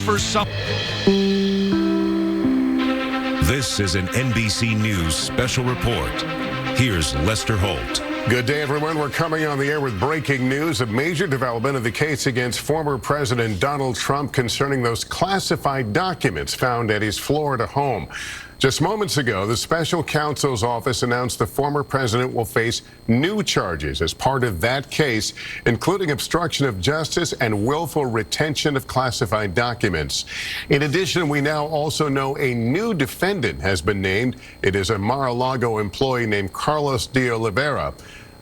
for some. This is an NBC News special report. Here's Lester Holt. Good day, everyone. We're coming on the air with breaking news. A major development of the case against former President Donald Trump concerning those classified documents found at his Florida home. Just moments ago, the special counsel's office announced the former president will face new charges as part of that case, including obstruction of justice and willful retention of classified documents. In addition, we now also know a new defendant has been named. It is a Mar-a-Lago employee named Carlos de Oliveira.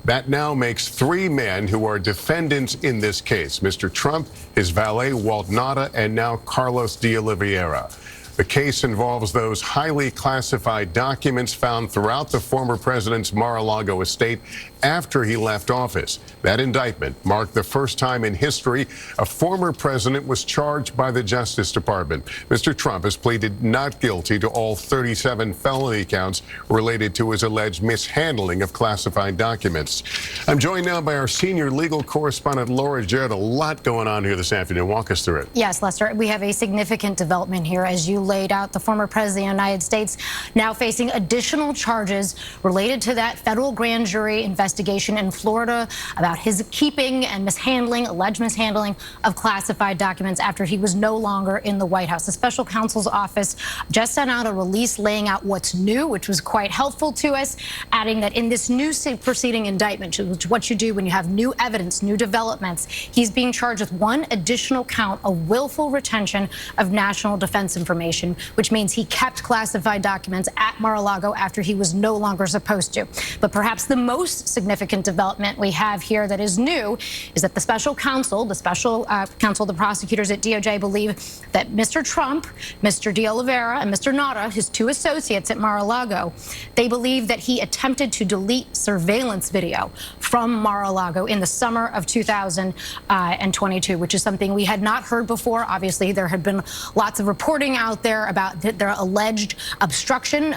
That now makes 3 men who are defendants in this case: Mr. Trump, his valet Walt Nauta, and now Carlos de Oliveira. The case involves those highly classified documents found throughout the former president's Mar-a-Lago estate after he left office. That indictment marked the first time in history a former president was charged by the Justice Department. Mr. Trump has pleaded not guilty to all 37 felony counts related to his alleged mishandling of classified documents. I'm joined now by our senior legal correspondent, Laura Jarrett. A lot going on here this afternoon. Walk us through it. Yes, Lester, we have a significant development here. As you laid out, the former president of the United States now facing additional charges related to that federal grand jury investigation in Florida about his keeping and alleged mishandling of classified documents after he was no longer in the White House. The special counsel's office just sent out a release laying out what's new, which was quite helpful to us, adding that in this new proceeding indictment, which is what you do when you have new evidence, new developments, he's being charged with 1 additional count of willful retention of national defense information, which means he kept classified documents at Mar-a-Lago after he was no longer supposed to. But perhaps the most significant development we have here that is new is that the special counsel, the prosecutors at DOJ believe that Mr. Trump, Mr. de Oliveira, and Mr. Nauta, his 2 associates at Mar-a-Lago, they believe that he attempted to delete surveillance video from Mar-a-Lago in the summer of 2022, which is something we had not heard before. Obviously, there had been lots of reporting out there about their alleged obstruction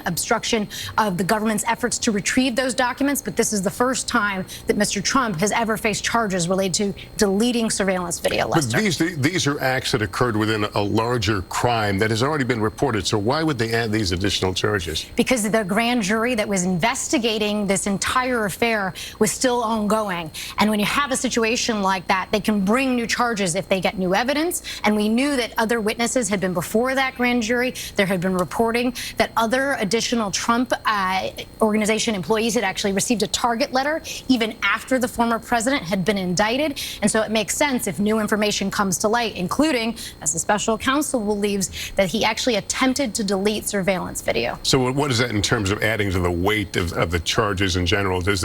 of the government's efforts to retrieve those documents, but this is the first time that Mr. Trump has ever faced charges related to deleting surveillance video, Lester. But these are acts that occurred within a larger crime that has already been reported, so why would they add these additional charges? Because the grand jury that was investigating this entire affair was still ongoing, and when you have a situation like that, they can bring new charges if they get new evidence, and we knew that other witnesses had been before that grand jury. There had been reporting that other additional Trump organization employees had actually received a target letter even after the former president had been indicted. And so it makes sense if new information comes to light, including, as the special counsel believes, that he actually attempted to delete surveillance video. So what is that in terms of adding to the weight of the charges in general? Does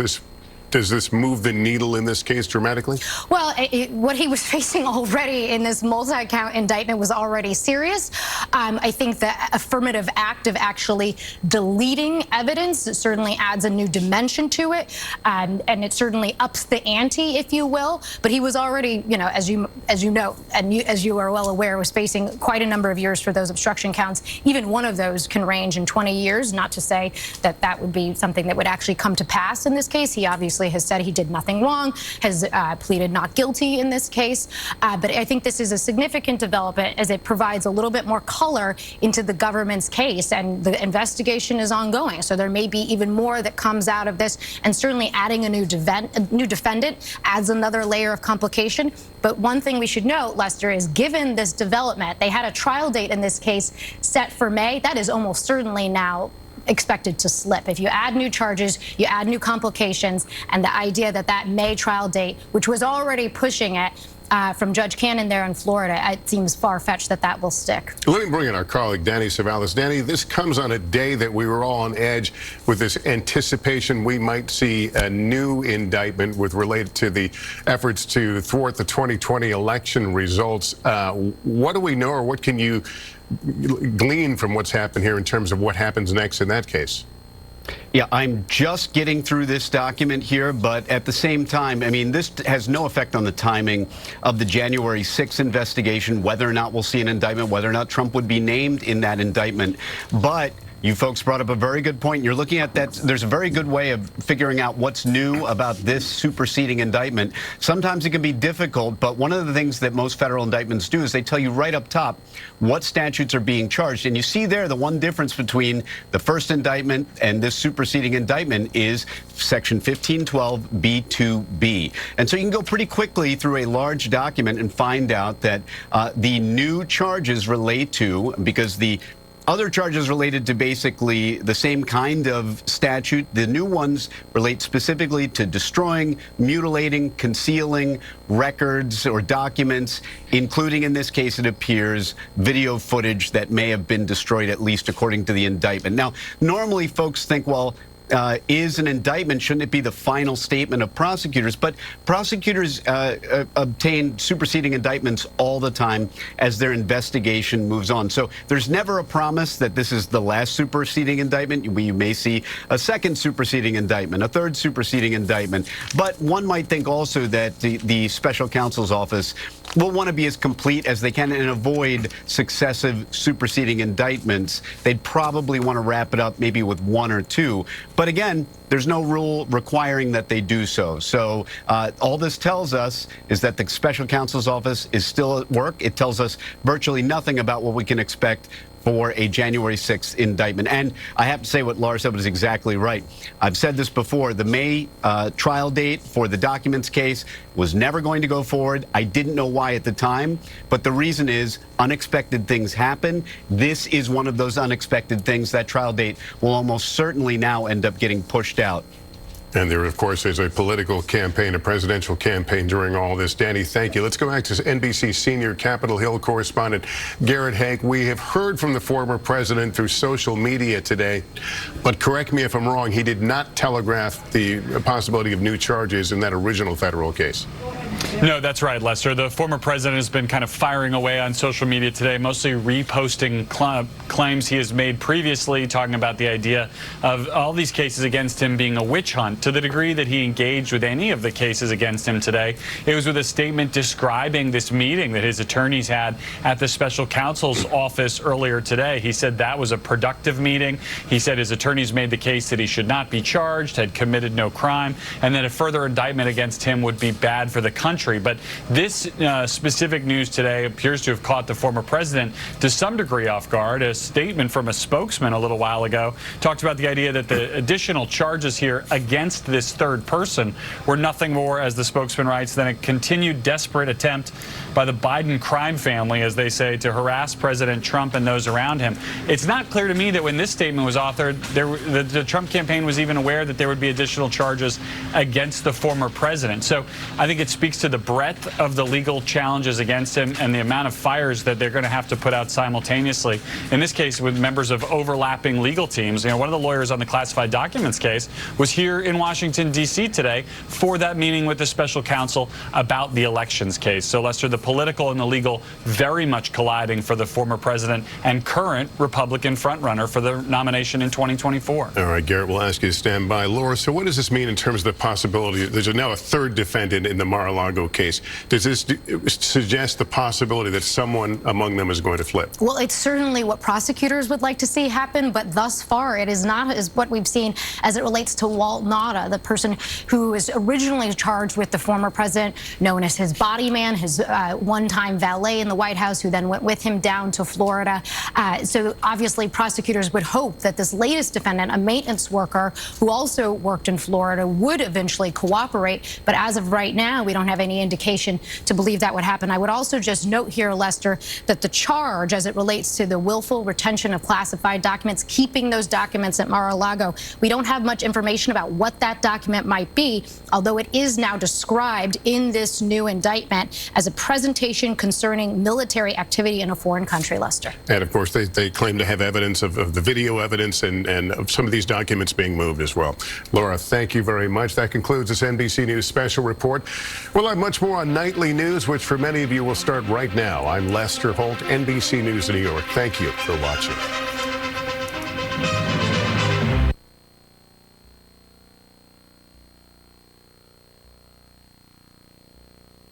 this move the needle in this case dramatically? Well, what he was facing already in this multi-count indictment was already serious. I think the affirmative act of actually deleting evidence certainly adds a new dimension to it, and it certainly ups the ante, if you will. But he was already, as you know, and as you are well aware, was facing quite a number of years for those obstruction counts. Even one of those can range in 20 years. Not to say that that would be something that would actually come to pass in this case. He obviously has said he did nothing wrong, has pleaded not guilty in this case. But I think this is a significant development as it provides a little bit more color into the government's case, and the investigation is ongoing. So there may be even more that comes out of this, and certainly adding a new defendant adds another layer of complication. But one thing we should note, Lester, is given this development, they had a trial date in this case set for May. That is almost certainly now expected to slip. If you add new charges, you add new complications, and the idea that that May trial date, which was already pushing it from Judge Cannon there in Florida, it seems far-fetched that that will stick. Let me bring in our colleague, Danny Savalas. Danny, this comes on a day that we were all on edge with this anticipation we might see a new indictment related to the efforts to thwart the 2020 election results. What do we know, or what can you glean from what's happened here in terms of what happens next in that case? Yeah, I'm just getting through this document here, but at the same time, I mean, this has no effect on the timing of the January 6th investigation, whether or not we'll see an indictment, whether or not Trump would be named in that indictment. But You folks brought up a very good point. You're looking at that. There's a very good way of figuring out what's new about this superseding indictment. Sometimes it can be difficult, but one of the things that most federal indictments do is they tell you right up top what statutes are being charged. And you see there the one difference between the first indictment and this superseding indictment is Section 1512B2B. And so you can go pretty quickly through a large document and find out that the new charges relate to, because the other charges related to basically the same kind of statute. The new ones relate specifically to destroying, mutilating, concealing records or documents, including, in this case, it appears, video footage that may have been destroyed, at least according to the indictment. Now, normally folks think, well, is an indictment, shouldn't it be the final statement of prosecutors? But prosecutors obtain superseding indictments all the time as their investigation moves on. So there's never a promise that this is the last superseding indictment. We may see a second superseding indictment, a third superseding indictment. But one might think also that the special counsel's office will want to be as complete as they can and avoid successive superseding indictments. They'd probably want to wrap it up maybe with one or two. But again, there's no rule requiring that they do so. So all this tells us is that the special counsel's office is still at work. It tells us virtually nothing about what we can expect for a January 6th indictment. And I have to say what Laura said was exactly right. I've said this before. The May trial date for the documents case was never going to go forward. I didn't know why at the time, but the reason is unexpected things happen. This is one of those unexpected things. That trial date will almost certainly now end up getting pushed out. And there, of course, is a political campaign, a presidential campaign during all this. Danny, thank you. Let's go back to NBC senior Capitol Hill correspondent Garrett Hank. We have heard from the former president through social media today, but correct me if I'm wrong, he did not telegraph the possibility of new charges in that original federal case. No, that's right, Lester. The former president has been kind of firing away on social media today, mostly reposting claims he has made previously, talking about the idea of all these cases against him being a witch hunt. To the degree that he engaged with any of the cases against him today, it was with a statement describing this meeting that his attorneys had at the special counsel's office earlier today. He said that was a productive meeting. He said his attorneys made the case that he should not be charged, had committed no crime, and that a further indictment against him would be bad for the country. But this specific news today appears to have caught the former president to some degree off guard. A statement from a spokesman a little while ago talked about the idea that the additional charges here against this third person were nothing more, as the spokesman writes, than a continued desperate attempt by the Biden crime family, as they say, to harass President Trump and those around him. It's not clear to me that when this statement was authored, the Trump campaign was even aware that there would be additional charges against the former president. So I think it speaks to the breadth of the legal challenges against him and the amount of fires that they're going to have to put out simultaneously. In this case, with members of overlapping legal teams. You know, one of the lawyers on the classified documents case was here in Washington, D.C. today for that meeting with the special counsel about the elections case. So, Lester, the political and the legal very much colliding for the former president and current Republican frontrunner for the nomination in 2024. All right, Garrett, we'll ask you to stand by. Laura, so what does this mean in terms of the possibility? There's now a third defendant in the Mar-a-Lago case. Does this suggest the possibility that someone among them is going to flip? Well, it's certainly what prosecutors would like to see happen, but thus far it is not as what we've seen as it relates to Walt Nauta, the person who was originally charged with the former president, known as his body man, his one-time valet in the White House, who then went with him down to Florida. So obviously prosecutors would hope that this latest defendant, a maintenance worker who also worked in Florida, would eventually cooperate. But as of right now, we don't have any indication to believe that would happen. I would also just note here, Lester, that the charge as it relates to the willful retention of classified documents, keeping those documents at Mar-a-Lago, we don't have much information about what that document might be, although it is now described in this new indictment as a presentation concerning military activity in a foreign country, Lester. And of course, they claim to have evidence of the video evidence and of some of these documents being moved as well. Laura, thank you very much. That concludes this NBC News special report. We'll have much more on nightly news, which for many of you will start right now. I'm Lester Holt, NBC News in New York. Thank you for watching.